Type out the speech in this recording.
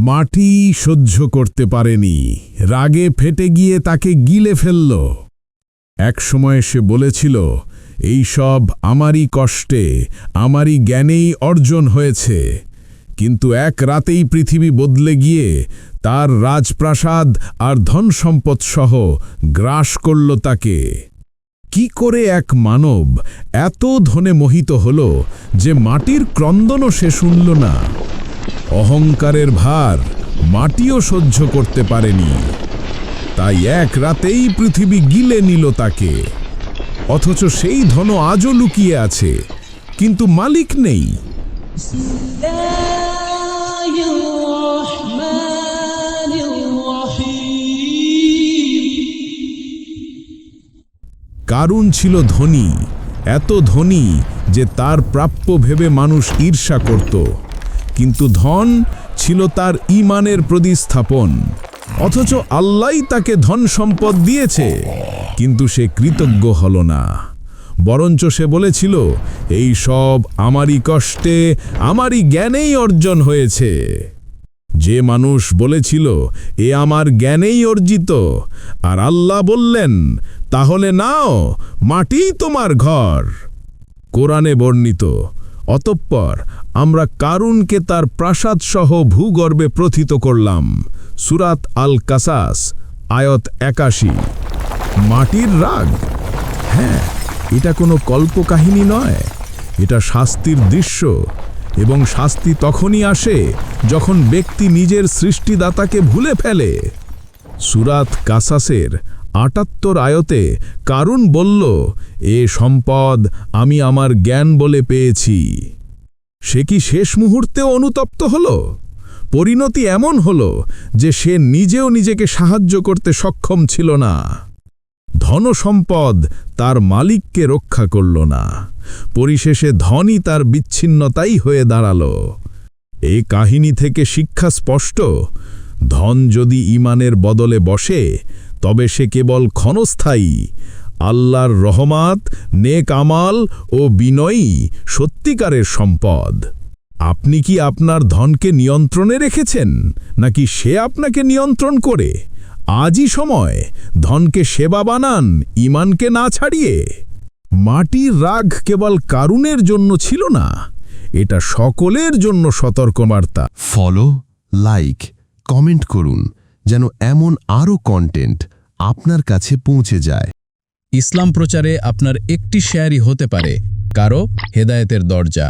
মাটি সহ্য করতে পারেনি, রাগে ফেটে গিয়ে তাকে গিলে ফেলল। একসময় সে বলেছিল, এই সব আমারই কষ্টে, আমারই জ্ঞানেই অর্জন হয়েছে। কিন্তু এক রাতেই পৃথিবী বদলে গিয়ে তার রাজপ্রাসাদ আর ধনসম্পদ সহ গ্রাস করল তাকে। কি করে এক মানব এত ধনে মোহিত হল যে মাটির ক্রন্দনও সে শুনল না? অহংকারের ভার মাটিও সহ্য করতে পারেনি, তাই এক রাতেই পৃথিবী গিলে নিল তাকে। অথচ সেই ধন আজও লুকিয়ে আছে, কিন্তু মালিক নেই। কারুন ছিল ধনী, এত ধনী যে তার প্রাপ্য ভেবে মানুষ ঈর্ষা করত। কিন্তু ধন ছিল তার ঈমানের প্রতিস্থাপন। অথচ আল্লাহই তাকে ধন সম্পদ দিয়েছে, কিন্তু সে কৃতজ্ঞ হল না। বরঞ্চ সে বলেছিল, এই সব আমারই কষ্টে, আমারই জ্ঞানেই অর্জন হয়েছে। যে মানুষ বলেছিল, এ আমার জ্ঞানেই অর্জিত, আর আল্লাহ বললেন, তাহলে নাও, মাটিই তোমার ঘর। কোরআনে বর্ণিত। অতঃপর আমরা কারুনকে তার প্রাসাদসহ ভূগর্ভে প্রথিত করলাম। সূরাত আল কাসাস, আয়াত ৮১। মাটির রাগ? হ্যাঁ, এটা কোনো কল্পকাহিনী নয়, এটা শাস্তির দৃশ্য। এবং শাস্তি তখনই আসে যখন ব্যক্তি নিজের সৃষ্টিদাতাকে ভুলে ফেলে। সূরাত কাসাসের ৭৮ আয়াতে কারুন বলল, এ সম্পদ আমি আমার জ্ঞান বলে পেয়েছি। সে কি শেষ মুহূর্তেও অনুতপ্ত হল? পরিণতি এমন হল যে সে নিজেও নিজেকে সাহায্য করতে সক্ষম ছিল না। ধনসম্পদ তার মালিককে রক্ষা করল না। পরিশেষে ধনই তার বিচ্ছিন্নতাই হয়ে দাঁড়াল। এই কাহিনী থেকে শিক্ষা স্পষ্ট, ধন যদি ঈমানের বদলে বসে, তবে সে কেবল ক্ষণস্থায়ী। আল্লাহর রহমত, নেক আমাল ও বিনয়ী সত্যিকারের সম্পদ। আপনি কি আপনার ধনকে নিয়ন্ত্রণে রেখেছেন, নাকি সে আপনাকে নিয়ন্ত্রণ করে? আজই সময়, ধনকে সেবা বানান, ঈমানকে না ছাড়িয়ে। মাটির রাগ কেবল কারুনের জন্য ছিল না, এটা সকলের জন্য সতর্কবার্তা। ফলো, লাইক, কমেন্ট করুন যেন এমন আরও কন্টেন্ট আপনার কাছে পৌঁছে যায়। ইসলাম প্রচারে আপনার একটি শেয়ারই হতে পারে কারো হেদায়েতের দরজা।